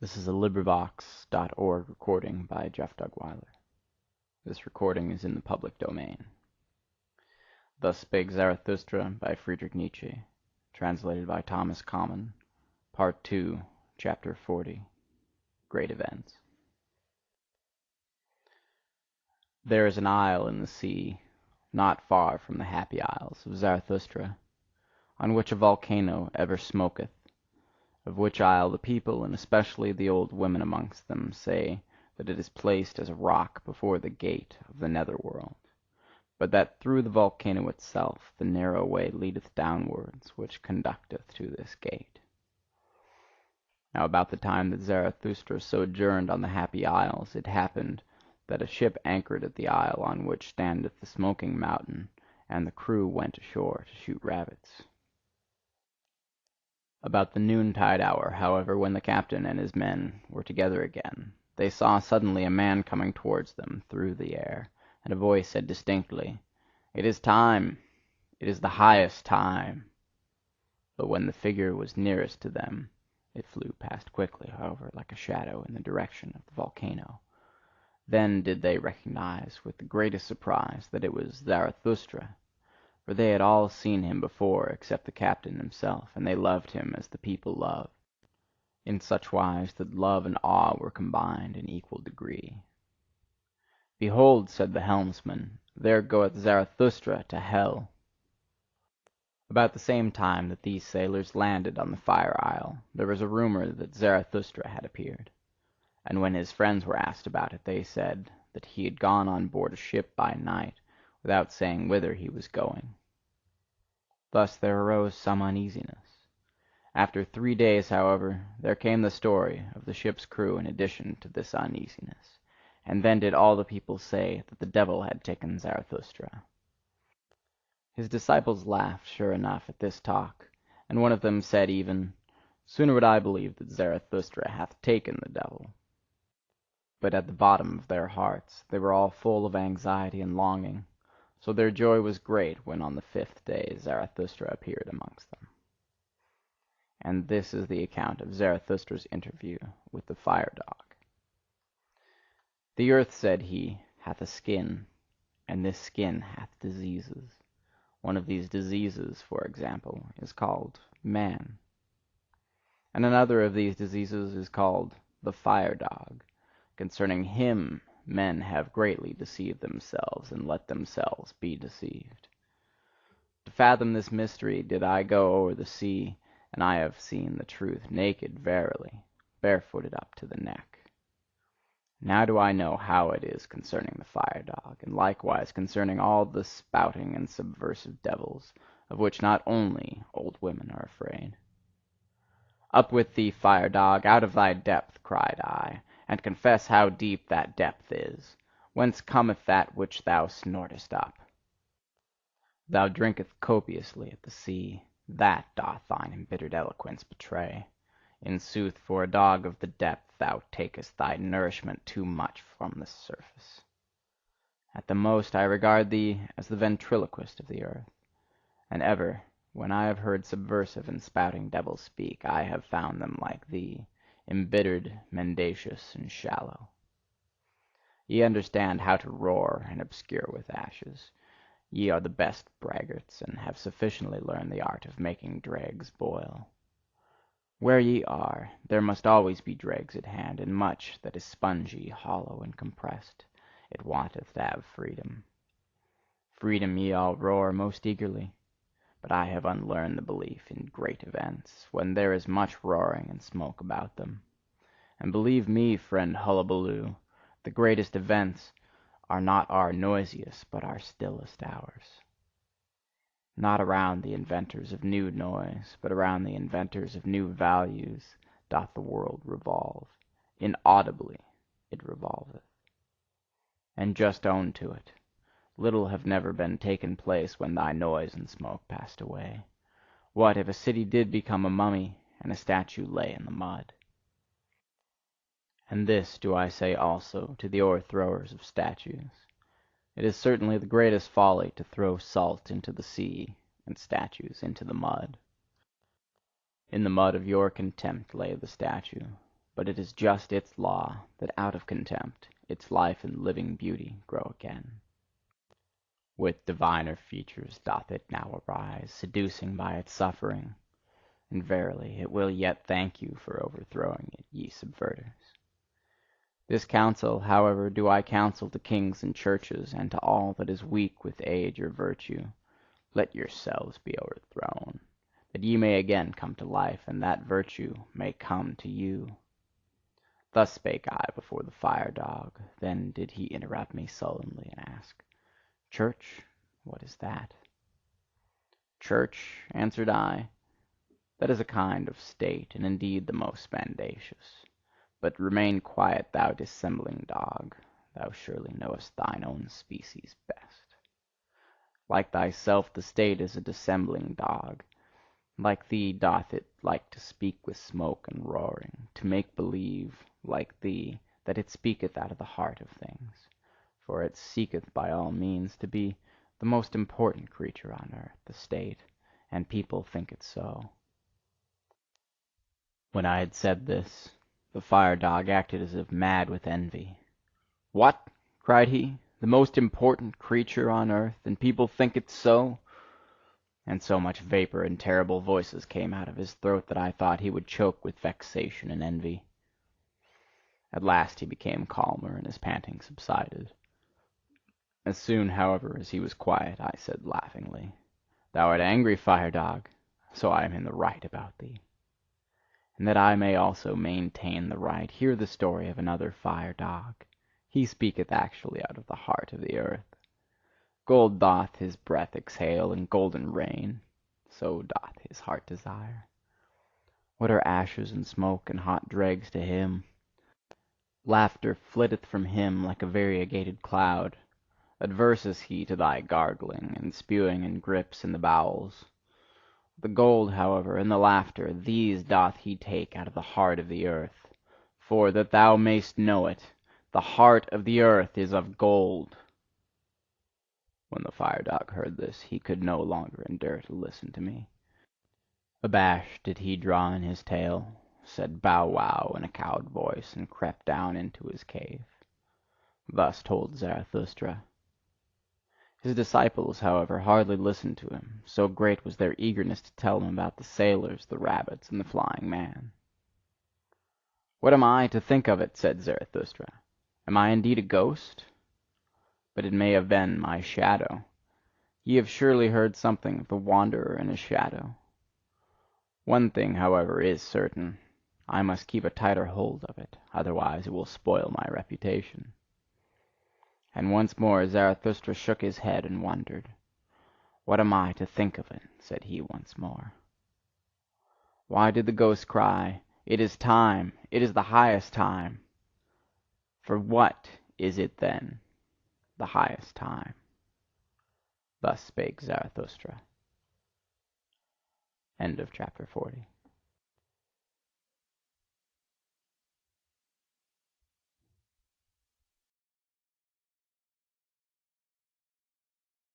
This is a LibriVox.org recording by Jeff Dugweiler. This recording is in the public domain. Thus Spake Zarathustra by Friedrich Nietzsche, translated by Thomas Common, Part 2, Chapter 40, Great Events. There is an isle in the sea, not far from the happy isles of Zarathustra, on which a volcano ever smoketh, of which isle the people, and especially the old women amongst them, say that it is placed as a rock before the gate of the nether-world, but that through the volcano itself the narrow way leadeth downwards which conducteth to this gate. Now about the time that Zarathustra sojourned on the happy isles, it happened that a ship anchored at the isle on which standeth the smoking mountain, and the crew went ashore to shoot rabbits. About the noontide hour, however, when the captain and his men were together again, they saw suddenly a man coming towards them through the air, and a voice said distinctly, "It is time! It is the highest time!" But when the figure was nearest to them, it flew past quickly, however, like a shadow in the direction of the volcano. Then did they recognize with the greatest surprise that it was Zarathustra, for they had all seen him before except the captain himself, and they loved him as the people love, in such wise that love and awe were combined in equal degree. "Behold," said the helmsman, "there goeth Zarathustra to hell." About the same time that these sailors landed on the fire isle, there was a rumour that Zarathustra had appeared. And when his friends were asked about it, they said that he had gone on board a ship by night, without saying whither he was going. Thus there arose some uneasiness. After 3 days, however, there came the story of the ship's crew in addition to this uneasiness, and then did all the people say that the devil had taken Zarathustra. His disciples laughed sure enough at this talk, and one of them said even, "Sooner would I believe that Zarathustra hath taken the devil." But at the bottom of their hearts they were all full of anxiety and longing, so their joy was great when on the 5th day Zarathustra appeared amongst them. And this is the account of Zarathustra's interview with the fire-dog. "The earth," said he, "hath a skin, and this skin hath diseases. One of these diseases, for example, is called man. And another of these diseases is called the fire-dog. Concerning him men have greatly deceived themselves, and let themselves be deceived. To fathom this mystery did I go o'er the sea, and I have seen the truth naked, verily, barefooted up to the neck. Now do I know how it is concerning the fire-dog, and likewise concerning all the spouting and subversive devils, of which not only old women are afraid. Up with thee, fire-dog, out of thy depth, cried I, and confess how deep that depth is. Whence cometh that which thou snortest up? Thou drinkest copiously at the sea, that doth thine embittered eloquence betray. In sooth, for a dog of the depth, thou takest thy nourishment too much from the surface. At the most I regard thee as the ventriloquist of the earth, and ever, when I have heard subversive and spouting devils speak, I have found them like thee, embittered, mendacious, and shallow. Ye understand how to roar and obscure with ashes. Ye are the best braggarts, and have sufficiently learned the art of making dregs boil. Where ye are, there must always be dregs at hand, and much that is spongy, hollow, and compressed. It wanteth to have freedom. Freedom ye all roar most eagerly. But I have unlearned the belief in great events, when there is much roaring and smoke about them. And believe me, friend Hullabaloo, the greatest events are not our noisiest, but our stillest hours. Not around the inventors of new noise, but around the inventors of new values, doth the world revolve. Inaudibly it revolveth. And just own to it. Little have never been taken place when thy noise and smoke passed away. What if a city did become a mummy, and a statue lay in the mud? And this do I say also to the o'erthrowers of statues: it is certainly the greatest folly to throw salt into the sea, and statues into the mud. In the mud of your contempt lay the statue, but it is just its law that out of contempt its life and living beauty grow again. With diviner features doth it now arise, seducing by its suffering, and verily it will yet thank you for overthrowing it, ye subverters. This counsel, however, do I counsel to kings and churches, and to all that is weak with age or virtue: let yourselves be overthrown, that ye may again come to life, and that virtue may come to you. Thus spake I before the fire-dog. Then did he interrupt me sullenly, and ask, "Church, what is that?" "Church," answered I, "that is a kind of state, and indeed the most mendacious. But remain quiet, thou dissembling dog, thou surely knowest thine own species best. Like thyself the state is a dissembling dog. Like thee doth it like to speak with smoke and roaring, to make believe, like thee, that it speaketh out of the heart of things. For it seeketh by all means to be the most important creature on earth, the state, and people think it so." When I had said this, the fire-dog acted as if mad with envy. "What!" cried he, "the most important creature on earth, and people think it so?" And so much vapour and terrible voices came out of his throat that I thought he would choke with vexation and envy. At last he became calmer, and his panting subsided. As soon, however, as he was quiet, I said laughingly, "Thou art angry, fire-dog, so I am in the right about thee. And that I may also maintain the right, hear the story of another fire-dog. He speaketh actually out of the heart of the earth. Gold doth his breath exhale, and golden rain; so doth his heart desire. What are ashes and smoke and hot dregs to him? Laughter flitteth from him like a variegated cloud. Adverse is he to thy gargling and spewing and grips in the bowels. The gold, however, and the laughter, these doth he take out of the heart of the earth. For, that thou mayst know it, the heart of the earth is of gold." When the fire-dog heard this, he could no longer endure to listen to me. Abashed did he draw in his tail, said "bow wow" in a cowed voice, and crept down into his cave. Thus told Zarathustra. His disciples, however, hardly listened to him, so great was their eagerness to tell him about the sailors, the rabbits, and the flying man. "What am I to think of it?" said Zarathustra. "Am I indeed a ghost? But it may have been my shadow. Ye have surely heard something of the wanderer and his shadow. One thing, however, is certain: I must keep a tighter hold of it, otherwise it will spoil my reputation." And once more Zarathustra shook his head and wondered. "What am I to think of it?" said he once more. Why did the ghost cry, "It is time! It is the highest time!" For what is it then, the highest time? Thus spake Zarathustra. End of chapter 40.